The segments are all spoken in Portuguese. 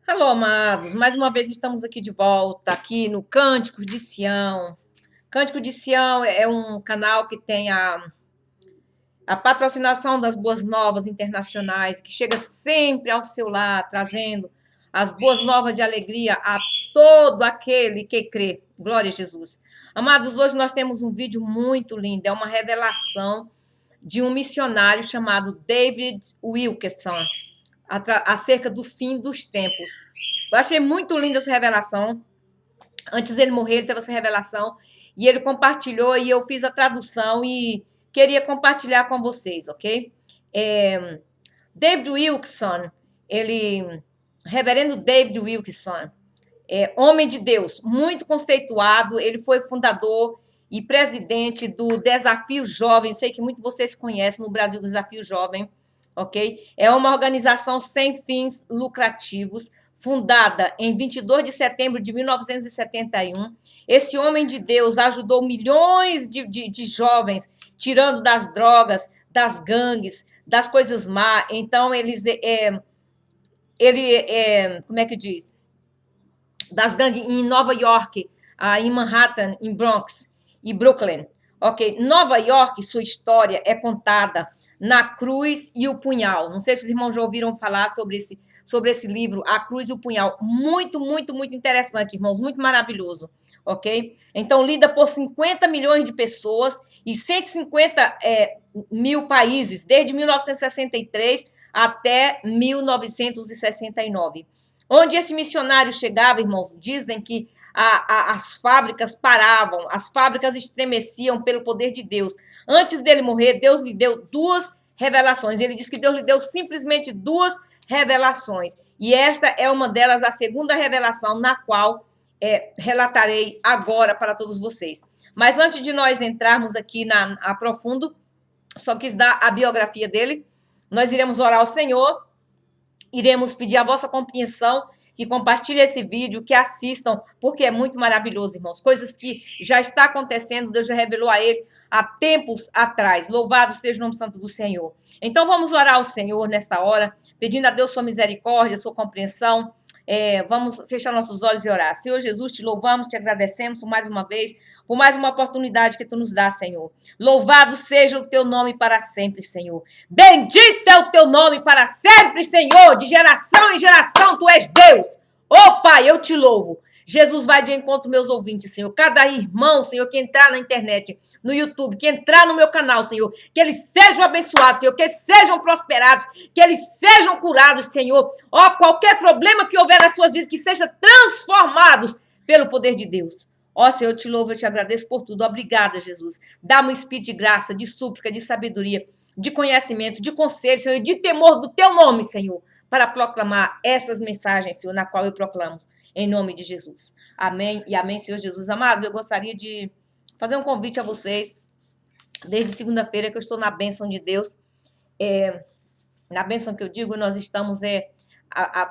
Alô, amados, mais uma vez estamos aqui de volta, aqui no Cântico de Sião. Cântico de Sião é um canal que tem a patrocinação das Boas Novas Internacionais, que chega sempre ao seu lar, trazendo as boas novas de alegria a todo aquele que crê. Glória a Jesus. Amados, hoje nós temos um vídeo muito lindo, é uma revelação de um missionário chamado David Wilkerson, acerca do fim dos tempos. Eu achei muito linda essa revelação. Antes dele morrer, ele teve essa revelação e ele compartilhou e eu fiz a tradução e queria compartilhar com vocês, ok? David Wilkerson, reverendo David Wilkerson, homem de Deus, muito conceituado, ele foi fundador e presidente do Desafio Jovem, sei que muitos de vocês conhecem no Brasil, Desafio Jovem, ok? É uma organização sem fins lucrativos, fundada em 22 de setembro de 1971. Esse homem de Deus ajudou milhões de jovens, tirando das drogas, das gangues, das coisas má. Então, como é que diz? Das gangues em Nova York, em Manhattan, em Bronx e Brooklyn. Ok, Nova York, sua história é contada na Cruz e o Punhal. Não sei se os irmãos já ouviram falar sobre esse livro, A Cruz e o Punhal. Muito, muito, muito interessante, irmãos, muito maravilhoso, ok? Então, lida por 50 milhões de pessoas e 150 mil países, desde 1963 até 1969. Onde esse missionário chegava, irmãos, dizem que as fábricas paravam, as fábricas estremeciam pelo poder de Deus. Antes dele morrer, Deus lhe deu duas revelações. Ele diz que Deus lhe deu simplesmente duas revelações. E esta é uma delas, a segunda revelação, na qual relatarei agora para todos vocês. Mas antes de nós entrarmos aqui a profundo, só quis dar a biografia dele. Nós iremos orar ao Senhor. Iremos pedir a vossa compreensão, que compartilhem esse vídeo, que assistam, porque é muito maravilhoso, irmãos. Coisas que já está acontecendo, Deus já revelou a ele há tempos atrás. Louvado seja o nome santo do Senhor. Então, vamos orar ao Senhor nesta hora, pedindo a Deus sua misericórdia, sua compreensão. Vamos fechar nossos olhos e orar. Senhor Jesus, te louvamos, te agradecemos por mais uma vez, por mais uma oportunidade que tu nos dá, Senhor. Louvado seja o teu nome para sempre, Senhor. Bendito é o teu nome para sempre, Senhor. De geração em geração, tu és Deus. Ô, Pai, eu te louvo. Jesus vai de encontro aos meus ouvintes, Senhor. Cada irmão, Senhor, que entrar na internet, no YouTube, que entrar no meu canal, Senhor, que eles sejam abençoados, Senhor, que eles sejam prosperados, que eles sejam curados, Senhor. Ó, qualquer problema que houver nas suas vidas, que sejam transformados pelo poder de Deus. Ó, Senhor, eu te louvo, eu te agradeço por tudo. Obrigada, Jesus. Dá-me um espírito de graça, de súplica, de sabedoria, de conhecimento, de conselho, Senhor, e de temor do teu nome, Senhor, para proclamar essas mensagens, Senhor, na qual eu proclamo. Em nome de Jesus. Amém e amém, Senhor Jesus. Amados, eu gostaria de fazer um convite a vocês. Desde segunda-feira que eu estou na bênção de Deus. Na bênção que eu digo, nós estamos...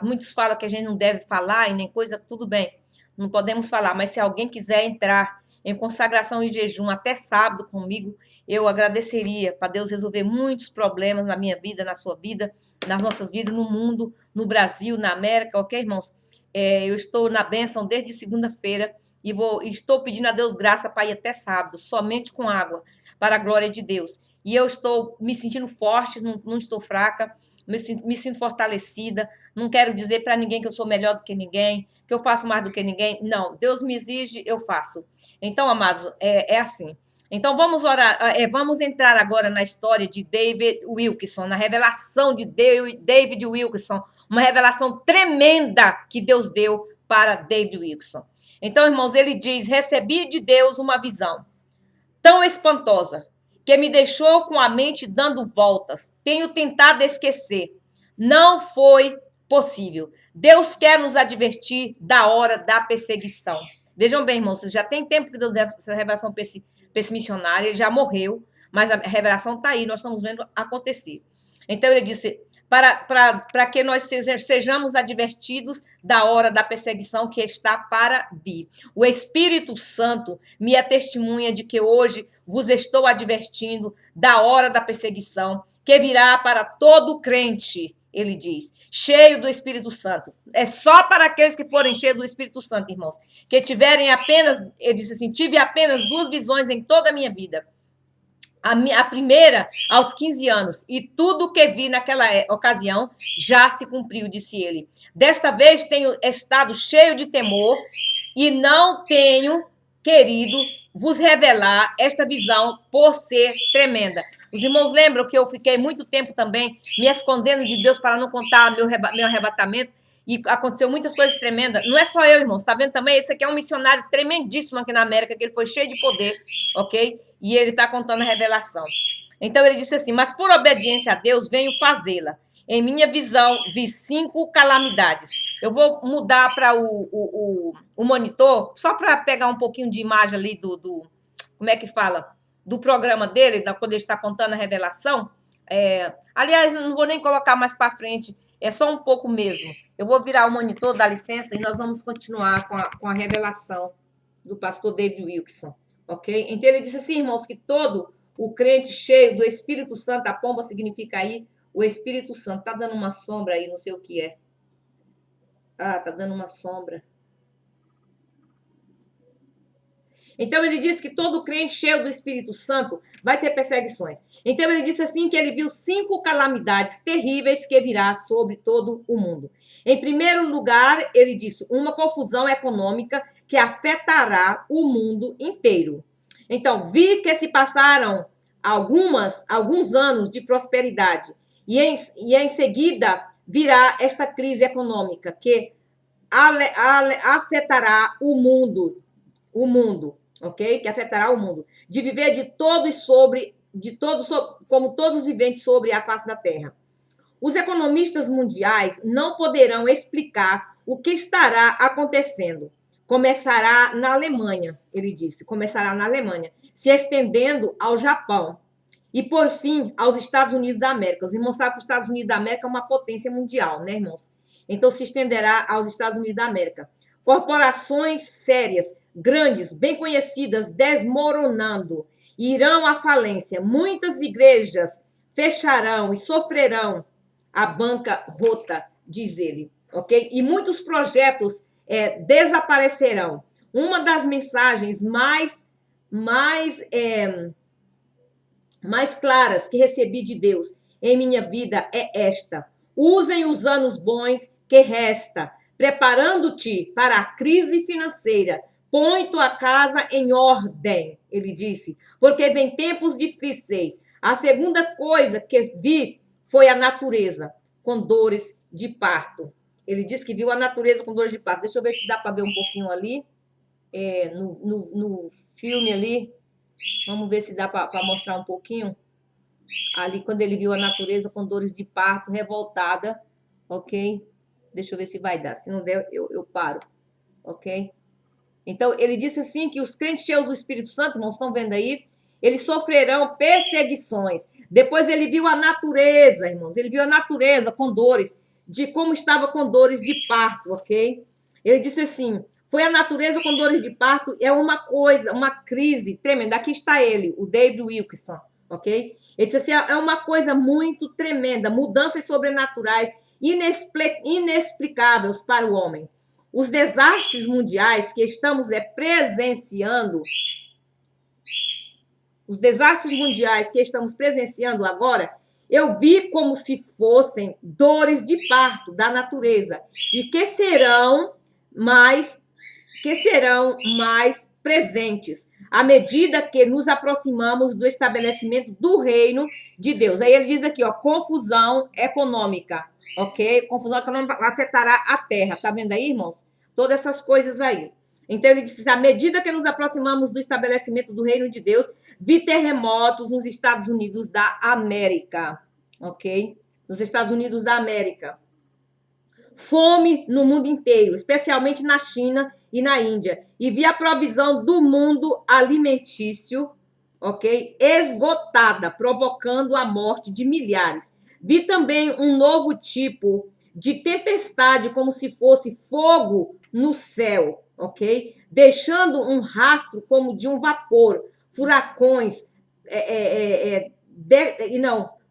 muitos falam que a gente não deve falar e nem coisa, tudo bem. Não podemos falar, mas se alguém quiser entrar em consagração e jejum até sábado comigo, eu agradeceria para Deus resolver muitos problemas na minha vida, na sua vida, nas nossas vidas, no mundo, no Brasil, na América, ok, irmãos? Eu estou na bênção desde segunda-feira e estou pedindo a Deus graça para ir até sábado, somente com água, para a glória de Deus. E eu estou me sentindo forte, não estou fraca, me sinto fortalecida. Não quero dizer para ninguém que eu sou melhor do que ninguém, que eu faço mais do que ninguém. Não, Deus me exige, eu faço. Então, amados, é assim. Então, vamos orar, vamos entrar agora na história de David Wilkerson, na revelação de David Wilkerson, uma revelação tremenda que Deus deu para David Wilkerson. Então, irmãos, ele diz: recebi de Deus uma visão tão espantosa que me deixou com a mente dando voltas. Tenho tentado esquecer. Não foi possível. Deus quer nos advertir da hora da perseguição. Vejam bem, irmãos, já tem tempo que Deus deu essa revelação para esse missionário, ele já morreu, mas a revelação está aí, nós estamos vendo acontecer. Então, ele disse: para que nós sejamos advertidos da hora da perseguição que está para vir. O Espírito Santo me é testemunha de que hoje vos estou advertindo da hora da perseguição que virá para todo crente ele diz, cheio do Espírito Santo. É só para aqueles que forem cheios do Espírito Santo, irmãos, que tiverem apenas, ele disse assim, tive apenas 2 visões em toda a minha vida. A primeira, aos 15 anos, e tudo que vi naquela ocasião já se cumpriu, disse ele. Desta vez tenho estado cheio de temor e não tenho querido vos revelar esta visão por ser tremenda. Os irmãos lembram que eu fiquei muito tempo também me escondendo de Deus para não contar meu arrebatamento, e aconteceu muitas coisas tremendas. Não é só eu, irmãos, está vendo também? Esse aqui é um missionário tremendíssimo aqui na América, que ele foi cheio de poder, ok? E ele está contando a revelação. Então ele disse assim, mas por obediência a Deus venho fazê-la. Em minha visão, vi 5 calamidades. Eu vou mudar para o monitor, só para pegar um pouquinho de imagem ali como é que fala? Do programa dele, quando ele está contando a revelação. Aliás, não vou nem colocar mais para frente, é só um pouco mesmo. Eu vou virar o monitor, dá licença, e nós vamos continuar com a revelação do pastor David Wilkerson, ok? Então, ele disse assim, irmãos, que todo o crente cheio do Espírito Santo, a pomba significa aí o Espírito Santo. Tá dando uma sombra aí, não sei o que é. Ah, tá dando uma sombra. Então, ele disse que todo crente cheio do Espírito Santo vai ter perseguições. Então, ele disse assim que ele viu 5 calamidades terríveis que virá sobre todo o mundo. Em primeiro lugar, ele disse uma confusão econômica que afetará o mundo inteiro. Então, vi que se passaram alguns anos de prosperidade e em seguida virá esta crise econômica que afetará o mundo, ok? Que afetará o mundo, de viver como todos os viventes sobre a face da terra. Os economistas mundiais não poderão explicar o que estará acontecendo. Começará na Alemanha, ele disse, começará na Alemanha, se estendendo ao Japão e, por fim, aos Estados Unidos da América. Os irmãos sabem que os Estados Unidos da América é uma potência mundial, né, irmãos? Então, se estenderá aos Estados Unidos da América. Corporações sérias, grandes, bem conhecidas, desmoronando, irão à falência. Muitas igrejas fecharão e sofrerão a bancarrota, diz ele, ok? E muitos projetos desaparecerão. Uma das mensagens mais claras que recebi de Deus em minha vida é esta: usem os anos bons que resta, preparando-te para a crise financeira. Põe tua casa em ordem, ele disse, porque vem tempos difíceis. A segunda coisa que vi foi a natureza com dores de parto. Ele disse que viu a natureza com dores de parto. Deixa eu ver se dá para ver um pouquinho ali, no filme ali. Vamos ver se dá para mostrar um pouquinho. Ali, quando ele viu a natureza com dores de parto, revoltada, ok? Deixa eu ver se vai dar. Se não der, eu paro, ok? Então, ele disse assim que os crentes cheios do Espírito Santo, irmãos, estão vendo aí? Eles sofrerão perseguições. Depois ele viu a natureza, irmãos. Ele viu a natureza com dores, de como estava com dores de parto, ok? Ele disse assim, foi a natureza com dores de parto, é uma coisa, uma crise tremenda. Aqui está ele, o David Wilkerson, ok? Ele disse assim, é uma coisa muito tremenda, mudanças sobrenaturais, inexplicáveis para o homem. Os desastres mundiais que estamos presenciando, agora, eu vi como se fossem dores de parto da natureza e que serão mais presentes à medida que nos aproximamos do estabelecimento do reino de Deus. Aí ele diz aqui, ó, confusão econômica, ok? Confusão econômica afetará a terra. Tá vendo aí, irmãos? Todas essas coisas aí. Então ele diz, à medida que nos aproximamos do estabelecimento do reino de Deus, vi terremotos nos Estados Unidos da América, ok? Nos Estados Unidos da América. Fome no mundo inteiro, especialmente na China e na Índia. E vi a provisão do mundo alimentício, ok? Esgotada, provocando a morte de milhares. Vi também um novo tipo de tempestade, como se fosse fogo no céu, ok? Deixando um rastro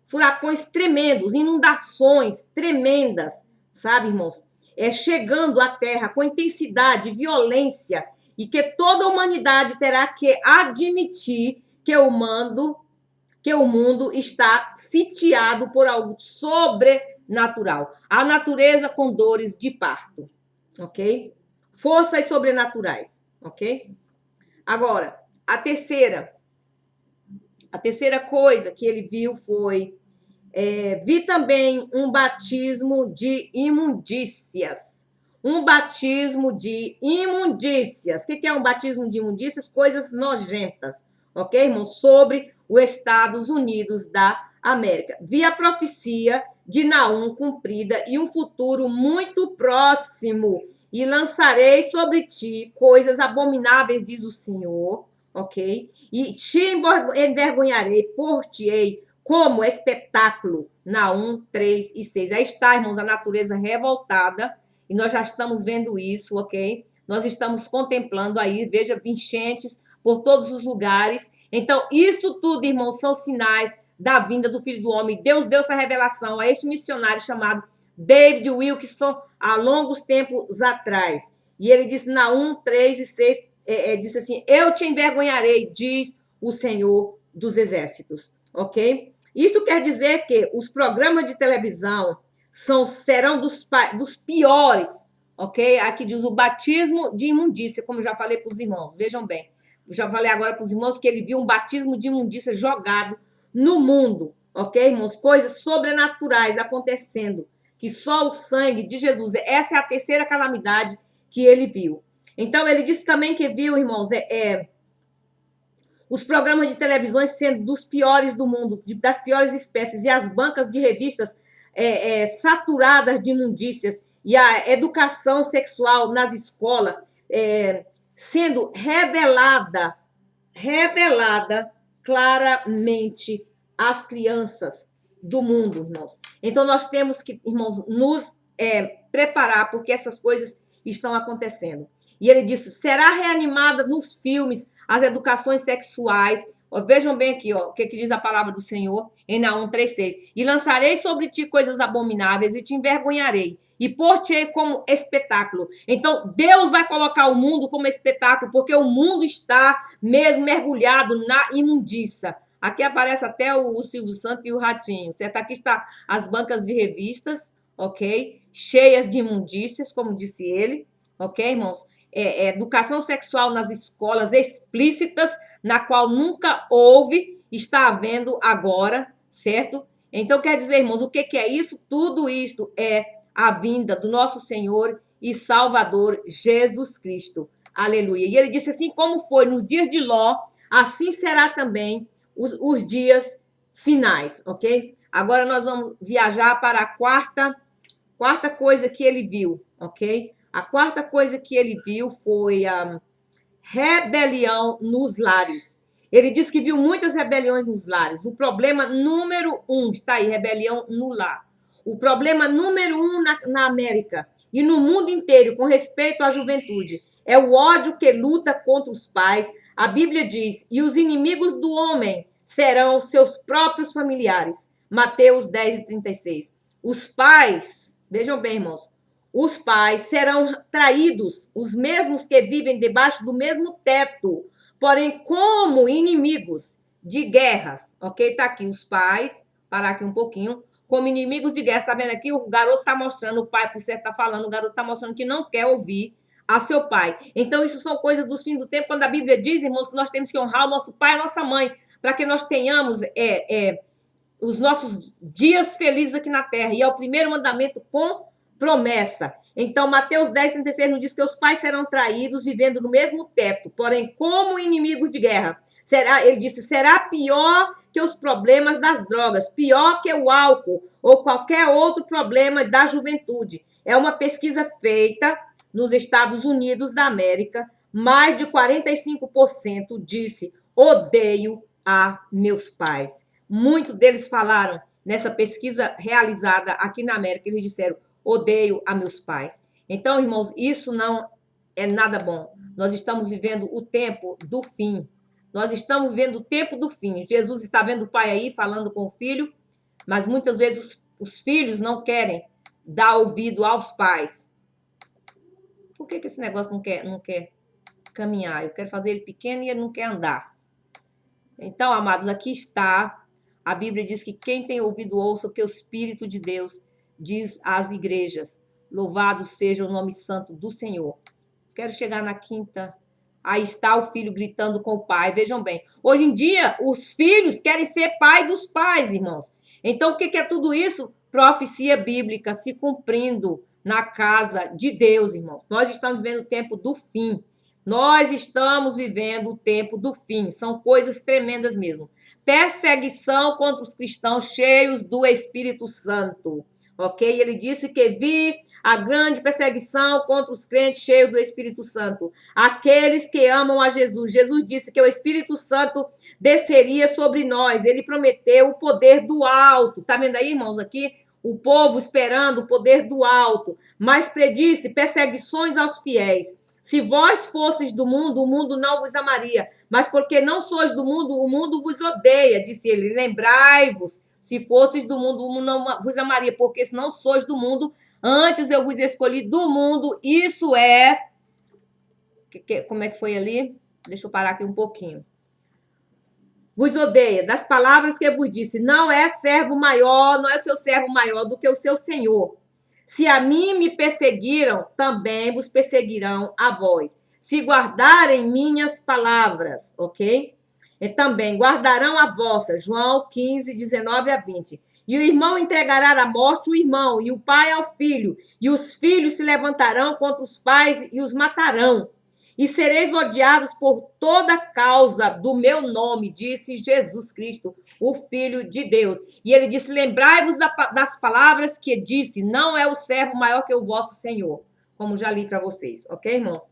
furacões tremendos, inundações tremendas, sabe, irmãos? Chegando à Terra com intensidade, violência, e que toda a humanidade terá que admitir que o mundo está sitiado por algo sobrenatural. A natureza com dores de parto, ok? Forças sobrenaturais, ok? Agora, a terceira coisa que ele viu foi vi também um batismo de imundícias. Um batismo de imundícias. O que é um batismo de imundícias? Coisas nojentas, ok, irmãos? Sobre os Estados Unidos da América. Vi a profecia de Naum cumprida e um futuro muito próximo. E lançarei sobre ti coisas abomináveis, diz o Senhor, ok? E te envergonharei, por-te-ei como espetáculo, Naum 3 e 6. Aí está, irmãos, a natureza revoltada, e nós já estamos vendo isso, ok? Nós estamos contemplando aí, veja, enchentes por todos os lugares. Então, isso tudo, irmãos, são sinais da vinda do Filho do Homem. Deus deu essa revelação a este missionário chamado David Wilkerson há longos tempos atrás. E ele disse, Naum 3 e 6, disse assim, eu te envergonharei, diz o Senhor dos Exércitos, ok? Isso quer dizer que os programas de televisão serão dos piores, ok? Aqui diz o batismo de imundícia, como eu já falei para os irmãos. Vejam bem, eu já falei agora para os irmãos que ele viu um batismo de imundícia jogado no mundo, ok, irmãos? Coisas sobrenaturais acontecendo, que só o sangue de Jesus. Essa é a terceira calamidade que ele viu. Então, ele disse também que viu, irmãos, os programas de televisões sendo dos piores do mundo, das piores espécies, e as bancas de revistas saturadas de imundícias, e a educação sexual nas escolas sendo revelada claramente às crianças do mundo, irmãos. Então, nós temos que, irmãos, nos preparar, porque essas coisas estão acontecendo. E ele disse, será reanimada nos filmes as educações sexuais. Vejam bem aqui, o que diz a palavra do Senhor em Naum 3,6. E lançarei sobre ti coisas abomináveis e te envergonharei. E por-te-ei como espetáculo. Então, Deus vai colocar o mundo como espetáculo, porque o mundo está mesmo mergulhado na imundícia. Aqui aparece até o Silvio Santos e o Ratinho, certo? Aqui está as bancas de revistas, ok? Cheias de imundícias, como disse ele, ok, irmãos? Educação sexual nas escolas explícitas, na qual nunca houve, está havendo agora, certo? Então, quer dizer, irmãos, o que é isso? Tudo isto é a vinda do nosso Senhor e Salvador Jesus Cristo. Aleluia. E ele disse assim, como foi nos dias de Ló, assim será também os dias finais, ok? Agora nós vamos viajar para a quarta coisa que ele viu, ok? A quarta coisa que ele viu foi a rebelião nos lares. Ele disse que viu muitas rebeliões nos lares. O problema número 1, está aí, rebelião no lar. O problema número 1 na América e no mundo inteiro com respeito à juventude é o ódio que luta contra os pais. A Bíblia diz, e os inimigos do homem serão seus próprios familiares. Mateus 10 e 36. Os pais, vejam bem, irmãos, os pais serão traídos, os mesmos que vivem debaixo do mesmo teto, porém como inimigos de guerras, ok? Tá aqui os pais, parar aqui um pouquinho, como inimigos de guerra. Tá vendo aqui? O garoto tá mostrando, o pai, por certo, tá falando, o garoto tá mostrando que não quer ouvir a seu pai. Então, isso são coisas do fim do tempo, quando a Bíblia diz, irmãos, que nós temos que honrar o nosso pai e a nossa mãe, para que nós tenhamos os nossos dias felizes aqui na terra. E é o primeiro mandamento com promessa. Então, Mateus 10, 36 nos diz que os pais serão traídos vivendo no mesmo teto, porém como inimigos de guerra. Ele disse, será pior que os problemas das drogas, pior que o álcool ou qualquer outro problema da juventude. É uma pesquisa feita nos Estados Unidos da América, mais de 45% disse, odeio a meus pais. Muitos deles falaram, nessa pesquisa realizada aqui na América, eles disseram, odeio a meus pais. Então, irmãos, isso não é nada bom. Nós estamos vivendo o tempo do fim. Nós estamos vivendo o tempo do fim. Jesus está vendo o pai aí, falando com o filho. Mas muitas vezes os filhos não querem dar ouvido aos pais. Por que esse negócio não quer caminhar? Eu quero fazer ele pequeno e ele não quer andar. Então, amados, aqui está. A Bíblia diz que quem tem ouvido ouça o que o Espírito de Deus diz às igrejas. Louvado seja o nome santo do Senhor. Quero chegar na quinta. Aí está o filho gritando com o pai. Vejam bem, hoje em dia, os filhos querem ser pai dos pais, irmãos. Então, o que é tudo isso? Profecia bíblica se cumprindo na casa de Deus, irmãos. Nós estamos vivendo o tempo do fim. Nós estamos vivendo o tempo do fim. São coisas tremendas mesmo. Perseguição contra os cristãos cheios do Espírito Santo. Ok? Ele disse que vi a grande perseguição contra os crentes cheios do Espírito Santo. Aqueles que amam a Jesus. Jesus disse que o Espírito Santo desceria sobre nós. Ele prometeu o poder do alto. Tá vendo aí, irmãos, aqui? O povo esperando o poder do alto. Mas predisse perseguições aos fiéis. Se vós fosseis do mundo, o mundo não vos amaria. Mas porque não sois do mundo, o mundo vos odeia, disse ele. Lembrai-vos, se fosseis do mundo, o mundo não vos amaria. Porque se não sois do mundo, antes eu vos escolhi do mundo. Isso é... Como é que foi ali? Deixa eu parar aqui um pouquinho. Vos odeia, das palavras que eu vos disse. Não é servo maior, não é seu servo maior do que o seu Senhor. Se a mim me perseguiram, também vos perseguirão a vós. Se guardarem minhas palavras, ok? E também guardarão a vossa. João 15, 19 a 20. E o irmão entregará à morte o irmão, e o pai ao filho. E os filhos se levantarão contra os pais e os matarão. E sereis odiados por toda causa do meu nome, disse Jesus Cristo, o Filho de Deus. E ele disse, lembrai-vos das palavras que disse, não é o servo maior que o vosso Senhor, como já li para vocês, ok, irmãos?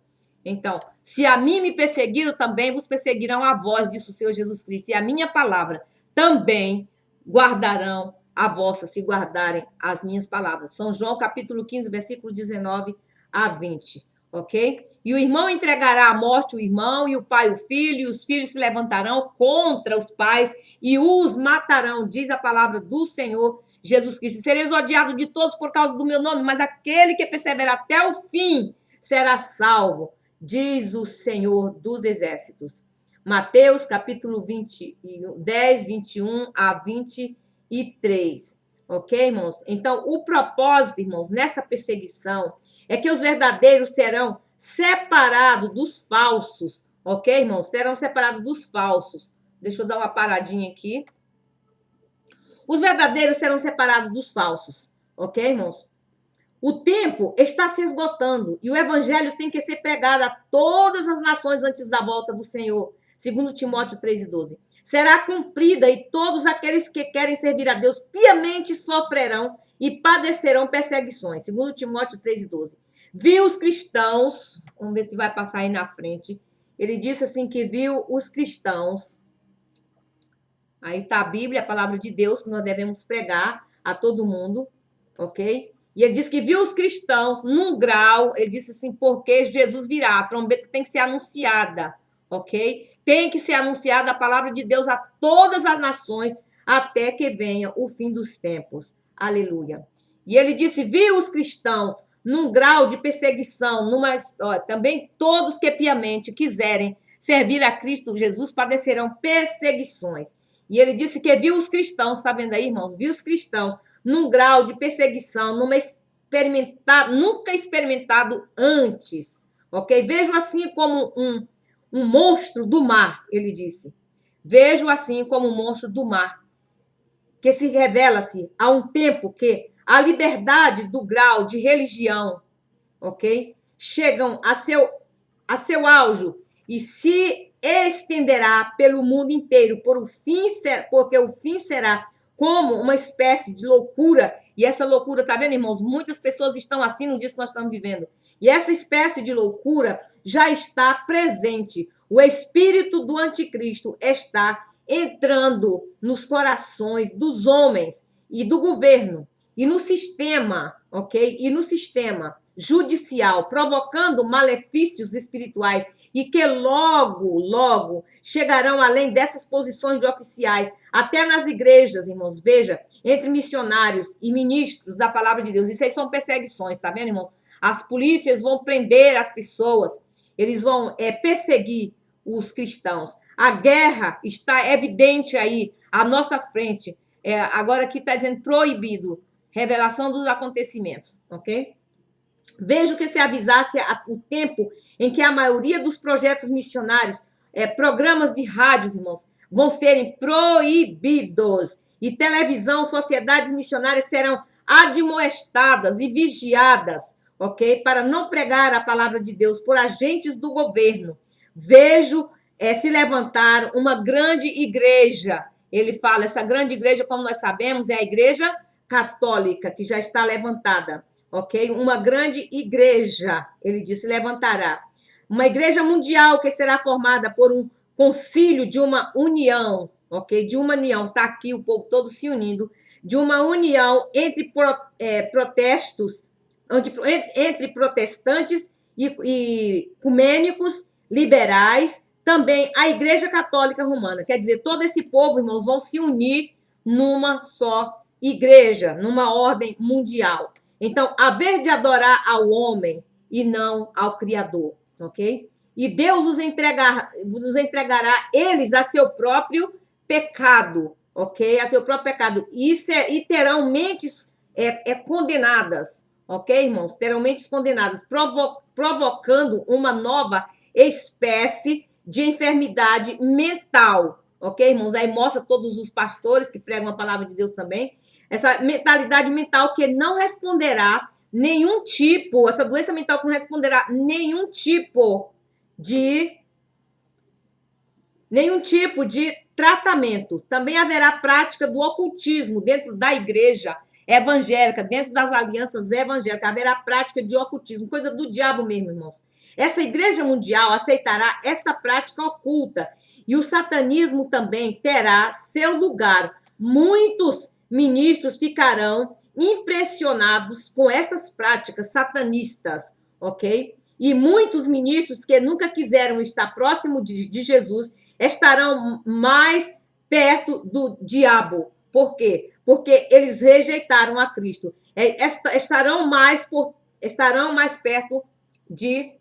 Então, se a mim me perseguiram, também vos perseguirão a vós, disse o Senhor Jesus Cristo, e a minha palavra também guardarão a vossa, se guardarem as minhas palavras. São João, capítulo 15, versículo 19 a 20. Ok? E o irmão entregará à morte o irmão, e o pai o filho, e os filhos se levantarão contra os pais e os matarão, diz a palavra do Senhor Jesus Cristo. Sereis odiados de todos por causa do meu nome, mas aquele que perseverar até o fim será salvo, diz o Senhor dos Exércitos. Mateus, capítulo 10, 21 a 23. Ok, irmãos? Então, o propósito, irmãos, nesta perseguição é que os verdadeiros serão separados dos falsos, ok, irmãos? Serão separados dos falsos. Deixa eu dar uma paradinha aqui. Os verdadeiros serão separados dos falsos, ok, irmãos? O tempo está se esgotando e o evangelho tem que ser pregado a todas as nações antes da volta do Senhor, segundo Timóteo 3:12. Será cumprida e todos aqueles que querem servir a Deus piamente sofrerão e padecerão perseguições, segundo Timóteo 3:12. Viu os cristãos, vamos ver se vai passar aí na frente, ele disse assim que viu os cristãos, aí está a Bíblia, a palavra de Deus, que nós devemos pregar a todo mundo, ok? E ele disse que viu os cristãos num grau, ele disse assim, porque Jesus virá, a trombeta tem que ser anunciada, ok? Tem que ser anunciada a palavra de Deus a todas as nações, até que venha o fim dos tempos. Aleluia. E ele disse, viu os cristãos num grau de perseguição, também todos que piamente quiserem servir a Cristo Jesus padecerão perseguições. E ele disse que viu os cristãos, está vendo aí, irmão? Viu os cristãos num grau de perseguição, nunca experimentado antes, ok? Vejo assim como um monstro do mar, ele disse. Vejo assim como um monstro do mar, que se revela-se a um tempo que a liberdade do grau de religião, ok? Chegam a seu auge e se estenderá pelo mundo inteiro, porque o fim será como uma espécie de loucura. E essa loucura, tá vendo, irmãos? Muitas pessoas estão assim no dia que nós estamos vivendo. E essa espécie de loucura já está presente. O espírito do anticristo está entrando nos corações dos homens e do governo. E no sistema, ok? E no sistema judicial, provocando malefícios espirituais e que logo, logo chegarão além dessas posições de oficiais, até nas igrejas, irmãos. Veja, entre missionários e ministros da palavra de Deus. Isso aí são perseguições, tá vendo, irmãos? As polícias vão prender as pessoas, eles vão perseguir os cristãos. A guerra está evidente aí, à nossa frente. Agora aqui está dizendo proibido, revelação dos acontecimentos, ok? Vejo que se avisasse o tempo em que a maioria dos projetos missionários, programas de rádios, irmãos, vão serem proibidos. E televisão, sociedades missionárias serão admoestadas e vigiadas, ok? Para não pregar a palavra de Deus por agentes do governo. Vejo se levantar uma grande igreja. Ele fala, essa grande igreja, como nós sabemos, é a igreja católica, que já está levantada. Ok? Uma grande igreja, ele disse, levantará. Uma igreja mundial que será formada por um concílio de uma união, ok? De uma união, está aqui o povo todo se unindo, de uma união entre protestos, entre protestantes e ecumênicos, liberais, também a Igreja Católica Romana. Quer dizer, todo esse povo, irmãos, vão se unir numa só igreja, numa ordem mundial. Então, haver de adorar ao homem e não ao Criador, ok? E Deus nos entregará eles a seu próprio pecado, ok? A seu próprio pecado. E terão mentes condenadas, ok, irmãos? Terão mentes condenadas, provocando uma nova espécie de enfermidade mental, ok, irmãos? Aí mostra todos os pastores que pregam a palavra de Deus também, essa mentalidade mental que não responderá nenhum tipo, essa doença mental que não responderá nenhum tipo de tratamento. Também haverá prática do ocultismo dentro da igreja evangélica, dentro das alianças evangélicas, haverá prática de ocultismo, coisa do diabo mesmo, irmãos. Essa igreja mundial aceitará esta prática oculta e o satanismo também terá seu lugar. Muitos ministros ficarão impressionados com essas práticas satanistas, ok? E muitos ministros que nunca quiseram estar próximo de Jesus estarão mais perto do diabo. Por quê? Porque eles rejeitaram a Cristo. Estarão mais perto de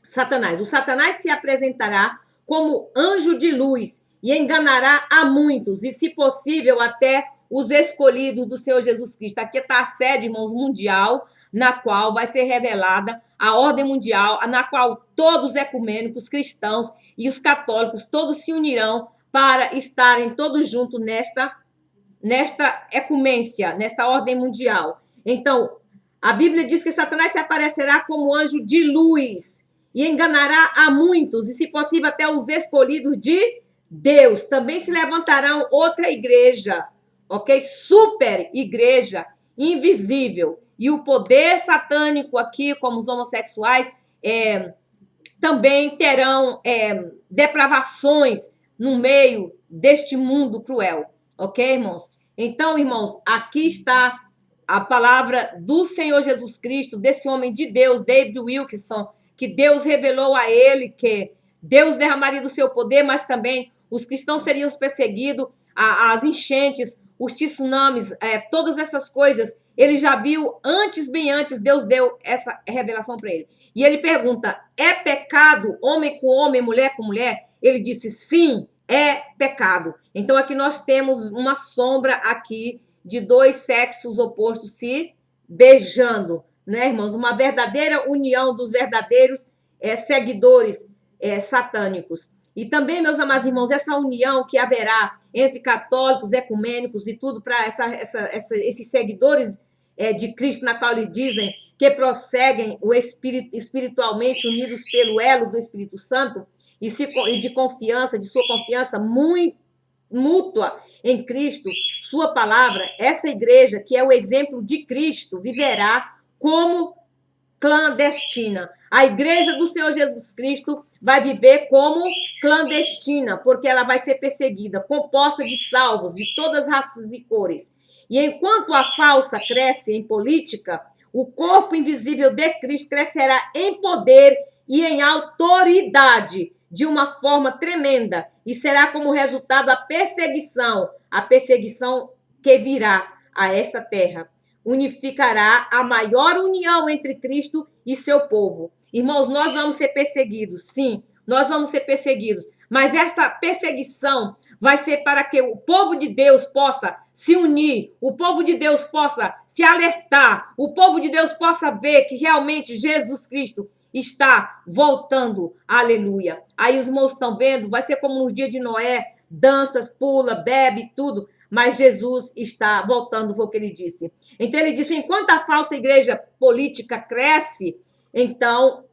Satanás. O Satanás se apresentará como anjo de luz e enganará a muitos, e, se possível, até os escolhidos do Senhor Jesus Cristo. Aqui está a sede, irmãos, mundial, na qual vai ser revelada a ordem mundial, na qual todos os ecumênicos, cristãos e os católicos, todos se unirão para estarem todos juntos nesta ecumência, nesta ordem mundial. Então, a Bíblia diz que Satanás se aparecerá como anjo de luz e enganará a muitos, e, se possível, até os escolhidos de Deus. Também se levantarão outra igreja, ok? Super igreja, invisível. E o poder satânico aqui, como os homossexuais, também terão depravações no meio deste mundo cruel, ok, irmãos? Então, irmãos, aqui está a palavra do Senhor Jesus Cristo, desse homem de Deus, David Wilkerson, que Deus revelou a ele que Deus derramaria do seu poder, mas também os cristãos seriam perseguidos, as enchentes, os tsunamis, todas essas coisas, ele já viu bem antes, Deus deu essa revelação para ele. E ele pergunta, é pecado homem com homem, mulher com mulher? Ele disse, sim, é pecado. Então, aqui nós temos uma sombra aqui de dois sexos opostos se beijando, né, irmãos? Uma verdadeira união dos verdadeiros seguidores satânicos. E também, meus amados irmãos, essa união que haverá entre católicos, ecumênicos e tudo para esses seguidores de Cristo, na qual eles dizem que prosseguem espiritualmente unidos pelo elo do Espírito Santo e de confiança, de sua confiança muito mútua em Cristo, sua palavra, essa igreja, que é o exemplo de Cristo, viverá como clandestina. A igreja do Senhor Jesus Cristo vai viver como clandestina, porque ela vai ser perseguida, composta de salvos de todas as raças e cores. E enquanto a falsa cresce em política, O corpo invisível de Cristo crescerá em poder e em autoridade de uma forma tremenda e será como resultado a perseguição que virá a esta terra. Unificará a maior união entre Cristo e seu povo. Irmãos, nós vamos ser perseguidos, sim, nós vamos ser perseguidos, mas esta perseguição vai ser para que o povo de Deus possa se unir, o povo de Deus possa se alertar, o povo de Deus possa ver que realmente Jesus Cristo está voltando, aleluia. Aí os irmãos estão vendo, vai ser como no dia de Noé, danças, pula, bebe, tudo, mas Jesus está voltando, foi o que ele disse. Então ele disse, enquanto a falsa igreja política cresce, então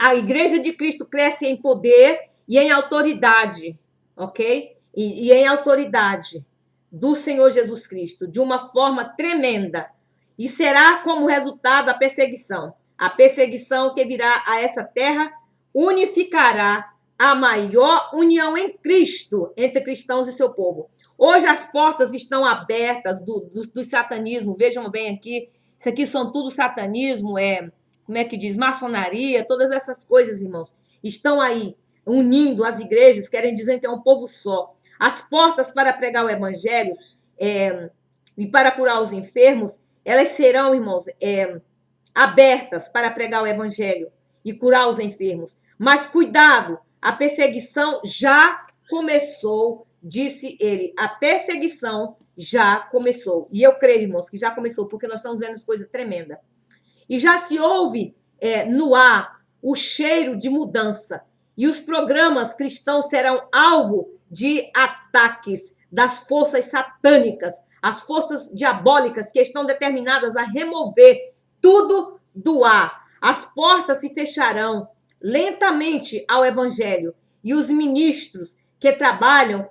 a igreja de Cristo cresce em poder e em autoridade, ok? E em autoridade do Senhor Jesus Cristo, de uma forma tremenda. E será como resultado a perseguição. A perseguição que virá a essa terra unificará a maior união em Cristo entre cristãos e seu povo. Hoje as portas estão abertas do satanismo. Vejam bem aqui, isso aqui são tudo satanismo, como é que diz? Maçonaria, todas essas coisas, irmãos, estão aí unindo as igrejas, querem dizer que é um povo só. As portas para pregar o evangelho e para curar os enfermos, elas serão, irmãos, abertas para pregar o evangelho e curar os enfermos. Mas cuidado, a perseguição já começou, disse ele. A perseguição já começou. E eu creio, irmãos, que já começou, porque nós estamos vendo coisa tremenda. E já se ouve no ar o cheiro de mudança. E os programas cristãos serão alvo de ataques das forças satânicas, as forças diabólicas que estão determinadas a remover tudo do ar. As portas se fecharão lentamente ao evangelho e os ministros que trabalham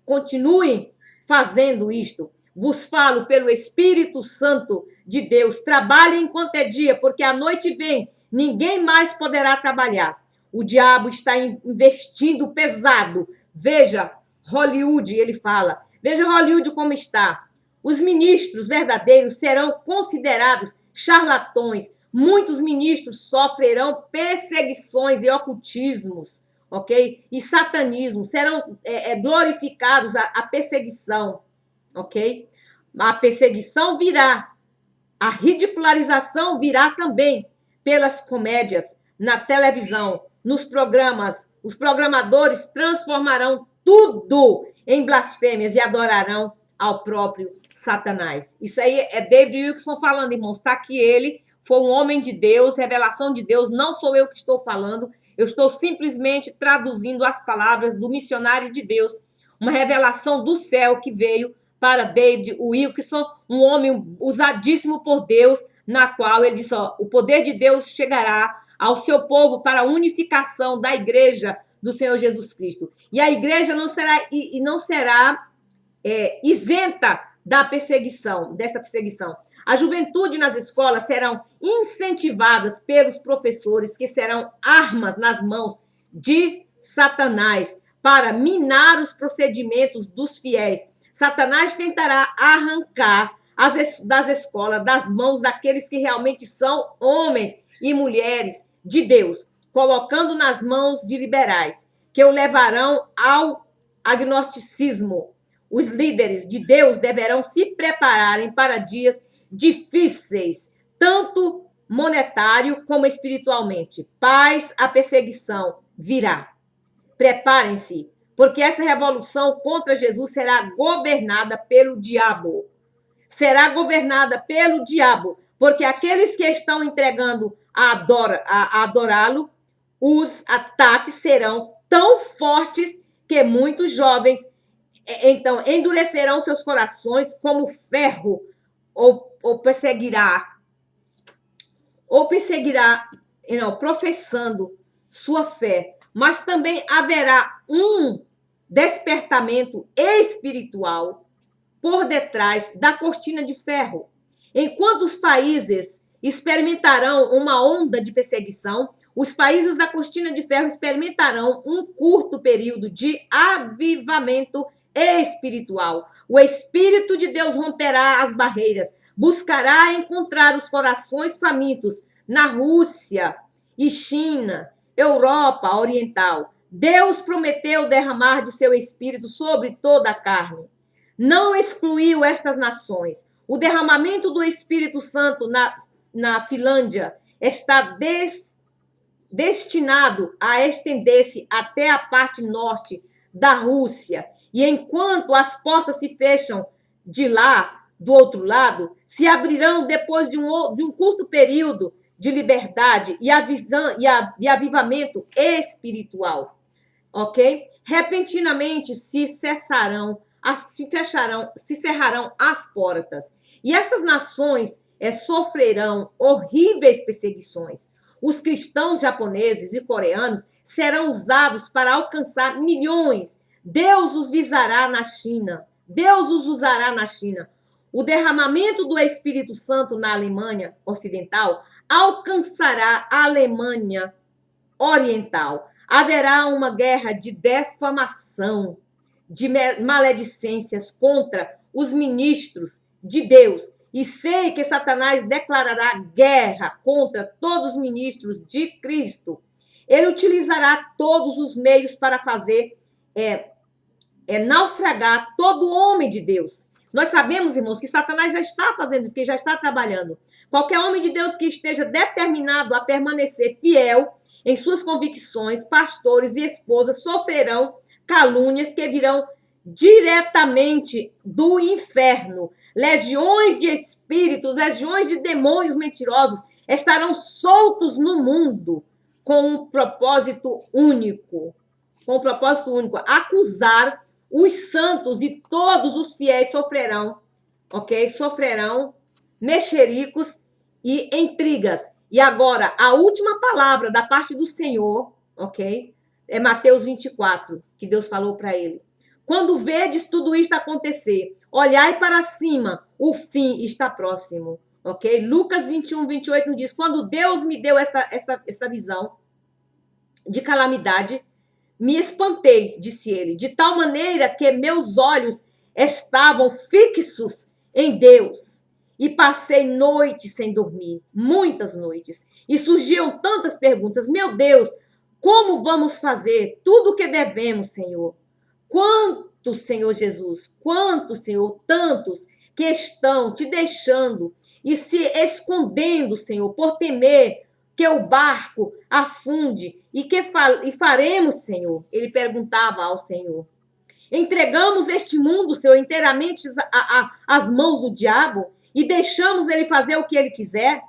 continuem fazendo isto. Vos falo pelo Espírito Santo de Deus, trabalhem enquanto é dia, porque a noite vem, ninguém mais poderá trabalhar. O diabo está investindo pesado. Veja Hollywood, ele fala. Veja Hollywood como está. Os ministros verdadeiros serão considerados charlatões. Muitos ministros sofrerão perseguições e ocultismos, ok? E satanismo. Serão glorificados a perseguição, ok? A perseguição virá. A ridicularização virá também pelas comédias, na televisão, nos programas. Os programadores transformarão tudo em blasfêmias e adorarão ao próprio Satanás. Isso aí é David Wilkerson falando, irmãos. Está aqui ele, foi um homem de Deus, revelação de Deus. Não sou eu que estou falando, eu estou simplesmente traduzindo as palavras do missionário de Deus. Uma revelação do céu que veio para David Wilkerson, um homem usadíssimo por Deus, na qual ele disse, o poder de Deus chegará ao seu povo para a unificação da igreja do Senhor Jesus Cristo. E a igreja não será isenta da perseguição, dessa perseguição. A juventude nas escolas serão incentivadas pelos professores, que serão armas nas mãos de Satanás para minar os procedimentos dos fiéis. Satanás tentará arrancar das escolas, das mãos daqueles que realmente são homens e mulheres de Deus, colocando nas mãos de liberais, que o levarão ao agnosticismo. Os líderes de Deus deverão se prepararem para dias difíceis, tanto monetário como espiritualmente. Paz, a perseguição virá. Preparem-se, porque essa revolução contra Jesus será governada pelo diabo. Será governada pelo diabo, porque aqueles que estão entregando a adorá-lo, os ataques serão tão fortes que muitos jovens, então, endurecerão seus corações como ferro, ou perseguirá, professando sua fé. Mas também haverá um despertamento espiritual por detrás da cortina de ferro. Enquanto os países experimentarão uma onda de perseguição, os países da cortina de ferro experimentarão um curto período de avivamento espiritual. O Espírito de Deus romperá as barreiras, buscará encontrar os corações famintos na Rússia e China, Europa Oriental. Deus prometeu derramar de seu espírito sobre toda a carne. Não excluiu estas nações. O derramamento do Espírito Santo na Finlândia está destinado a estender-se até a parte norte da Rússia. E enquanto as portas se fecham de lá, do outro lado, se abrirão depois de um curto período de liberdade e avivamento espiritual. Ok? Repentinamente se cerrarão as portas. E essas nações sofrerão horríveis perseguições. Os cristãos japoneses e coreanos serão usados para alcançar milhões. Deus os visará na China. Deus os usará na China. O derramamento do Espírito Santo na Alemanha Ocidental alcançará a Alemanha Oriental. Haverá uma guerra de defamação, de maledicências contra os ministros de Deus. E sei que Satanás declarará guerra contra todos os ministros de Cristo. Ele utilizará todos os meios para fazer naufragar todo homem de Deus. Nós sabemos, irmãos, que Satanás já está fazendo isso, que já está trabalhando. Qualquer homem de Deus que esteja determinado a permanecer fiel em suas convicções, pastores e esposas sofrerão calúnias que virão diretamente do inferno. Legiões de espíritos, legiões de demônios mentirosos estarão soltos no mundo com um propósito único. Acusar os santos e todos os fiéis sofrerão, ok? Sofrerão mexericos e intrigas. E agora, a última palavra da parte do Senhor, ok? É Mateus 24, que Deus falou para ele. Quando vedes tudo isto acontecer, olhai para cima, o fim está próximo, ok? Lucas 21, 28 nos diz, quando Deus me deu essa visão de calamidade, me espantei, disse ele, de tal maneira que meus olhos estavam fixos em Deus. E passei noites sem dormir, muitas noites. E surgiam tantas perguntas. Meu Deus, como vamos fazer tudo o que devemos, Senhor? Quantos, Senhor Jesus? Quantos, Senhor? Tantos que estão te deixando e se escondendo, Senhor, por temer que o barco afunde. E faremos, Senhor? Ele perguntava ao Senhor. Entregamos este mundo, Senhor, inteiramente às mãos do diabo e deixamos ele fazer o que ele quiser?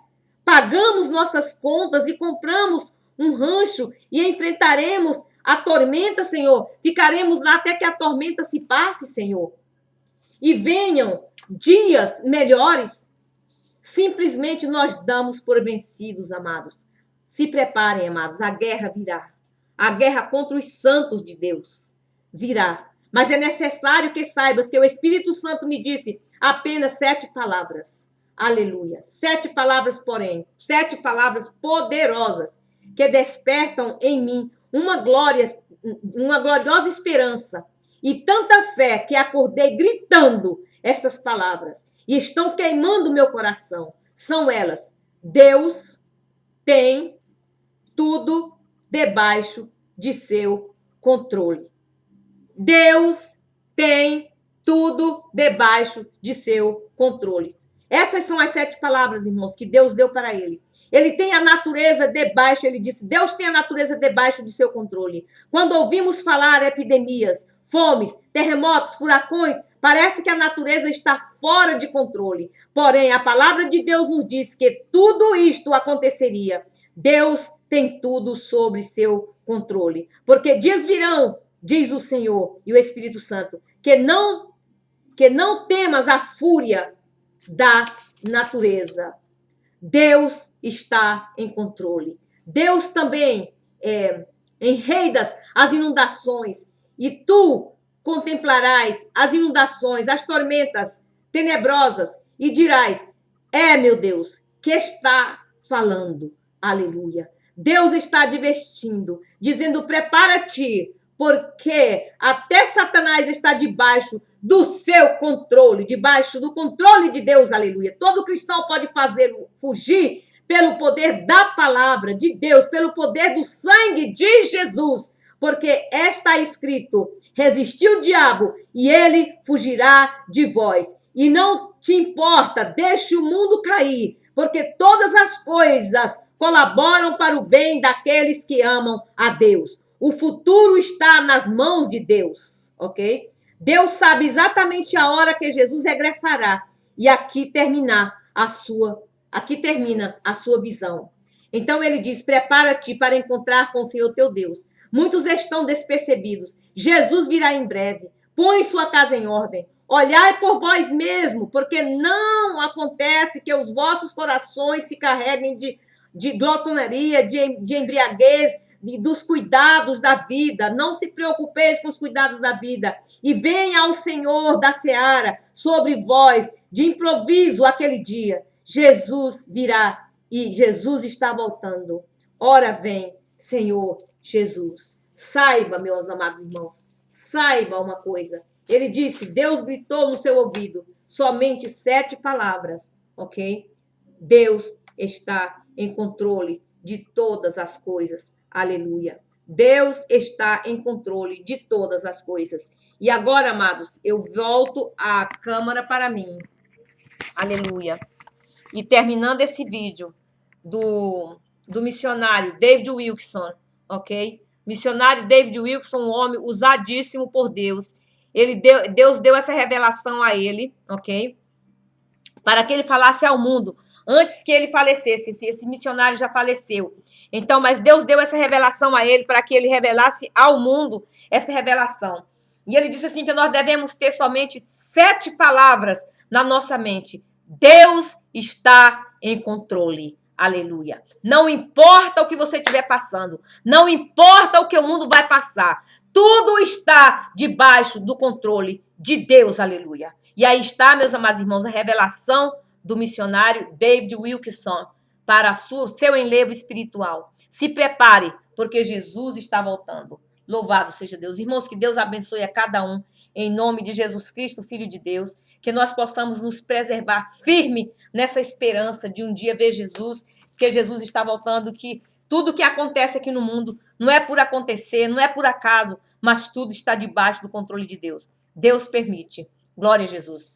Pagamos nossas contas e compramos um rancho e enfrentaremos a tormenta, Senhor? Ficaremos lá até que a tormenta se passe, Senhor? E venham dias melhores? Simplesmente nós damos por vencidos, amados. Se preparem, amados, a guerra virá. A guerra contra os santos de Deus virá. Mas é necessário que saibas que o Espírito Santo me disse apenas 7 palavras. Aleluia. 7 palavras, porém, 7 palavras poderosas que despertam em mim uma gloriosa esperança e tanta fé que acordei gritando estas palavras e estão queimando meu coração. São elas: Deus tem tudo debaixo de seu controle. Deus tem tudo debaixo de seu controle. Essas são as 7 palavras, irmãos, que Deus deu para ele. Ele tem a natureza debaixo, ele disse, Deus tem a natureza debaixo de seu controle. Quando ouvimos falar epidemias, fomes, terremotos, furacões, parece que a natureza está fora de controle. Porém, a palavra de Deus nos diz que tudo isto aconteceria. Deus tem tudo sob seu controle. Porque dias virão, diz o Senhor e o Espírito Santo, que não temas a fúria da natureza. Deus está em controle. Deus também enredas as inundações e tu contemplarás as inundações, as tormentas tenebrosas e dirás, meu Deus, que está falando. Aleluia. Deus está advertindo, dizendo, prepara-te, porque até Satanás está debaixo do seu controle, debaixo do controle de Deus, aleluia. Todo cristão pode fazer fugir pelo poder da palavra de Deus, pelo poder do sangue de Jesus, porque está escrito: resistiu o diabo e ele fugirá de vós. E não te importa, deixe o mundo cair, porque todas as coisas colaboram para o bem daqueles que amam a Deus. O futuro está nas mãos de Deus, ok? Deus sabe exatamente a hora que Jesus regressará. E aqui termina a sua visão. Então ele diz: prepara-te para encontrar com o Senhor teu Deus. Muitos estão despercebidos. Jesus virá em breve. Põe sua casa em ordem. Olhai por vós mesmos, porque não acontece que os vossos corações se carreguem de glotonaria, de embriaguez, dos cuidados da vida. Não se preocupeis com os cuidados da vida. E venha ao Senhor da seara sobre vós, de improviso, aquele dia. Jesus virá e Jesus está voltando. Ora vem, Senhor Jesus. Saiba, meus amados irmãos, saiba uma coisa. Ele disse, Deus gritou no seu ouvido, somente 7 palavras, ok? Deus está em controle de todas as coisas. Aleluia. Deus está em controle de todas as coisas. E agora, amados, eu volto a câmera para mim. Aleluia. E terminando esse vídeo do missionário David Wilkerson, ok? Missionário David Wilkerson, um homem usadíssimo por Deus. Deus deu essa revelação a ele, ok? Para que ele falasse ao mundo antes que ele falecesse. Esse missionário já faleceu. Então, mas Deus deu essa revelação a ele para que ele revelasse ao mundo essa revelação. E ele disse assim que nós devemos ter somente 7 palavras na nossa mente. Deus está em controle. Aleluia. Não importa o que você estiver passando. Não importa o que o mundo vai passar. Tudo está debaixo do controle de Deus. Aleluia. E aí está, meus amados irmãos, a revelação do missionário David Wilkerson para seu enlevo espiritual. Se prepare, porque Jesus está voltando. Louvado seja Deus. Irmãos, que Deus abençoe a cada um. Em nome de Jesus Cristo, Filho de Deus, que nós possamos nos preservar firme nessa esperança de um dia ver Jesus, que Jesus está voltando, que tudo que acontece aqui no mundo não é por acontecer, não é por acaso, mas tudo está debaixo do controle de Deus. Deus permite. Glória a Jesus.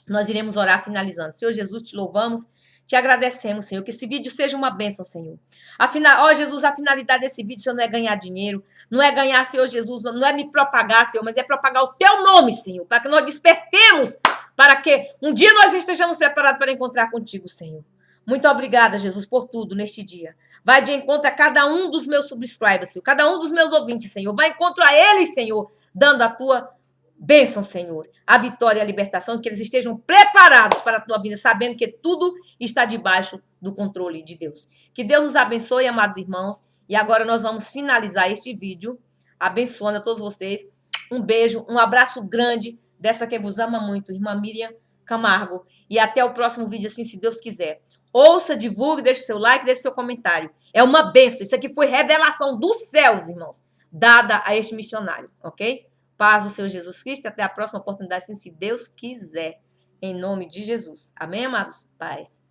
Nós iremos orar finalizando. Senhor Jesus, te louvamos, te agradecemos, Senhor, que esse vídeo seja uma bênção, Senhor. Jesus, a finalidade desse vídeo, Senhor, não é ganhar dinheiro, não é ganhar, Senhor Jesus, não é me propagar, Senhor, mas é propagar o teu nome, Senhor, para que nós despertemos, para que um dia nós estejamos preparados para encontrar contigo, Senhor. Muito obrigada, Jesus, por tudo neste dia. Vai de encontro a cada um dos meus subscribers, Senhor, cada um dos meus ouvintes, Senhor. Vai de encontro a eles, Senhor, dando a tua bênção, Senhor, a vitória e a libertação, que eles estejam preparados para a tua vida, sabendo que tudo está debaixo do controle de Deus. Que Deus nos abençoe, amados irmãos. E agora nós vamos finalizar este vídeo, abençoando a todos vocês. Um beijo, um abraço grande dessa que vos ama muito, irmã Miriam Camargo. E até o próximo vídeo, assim, se Deus quiser. Ouça, divulgue, deixe seu like, deixe seu comentário. É uma bênção. Isso aqui foi revelação dos céus, irmãos, dada a este missionário, ok? Paz do Senhor Jesus Cristo e até a próxima oportunidade, se Deus quiser. Em nome de Jesus. Amém, amados? Paz.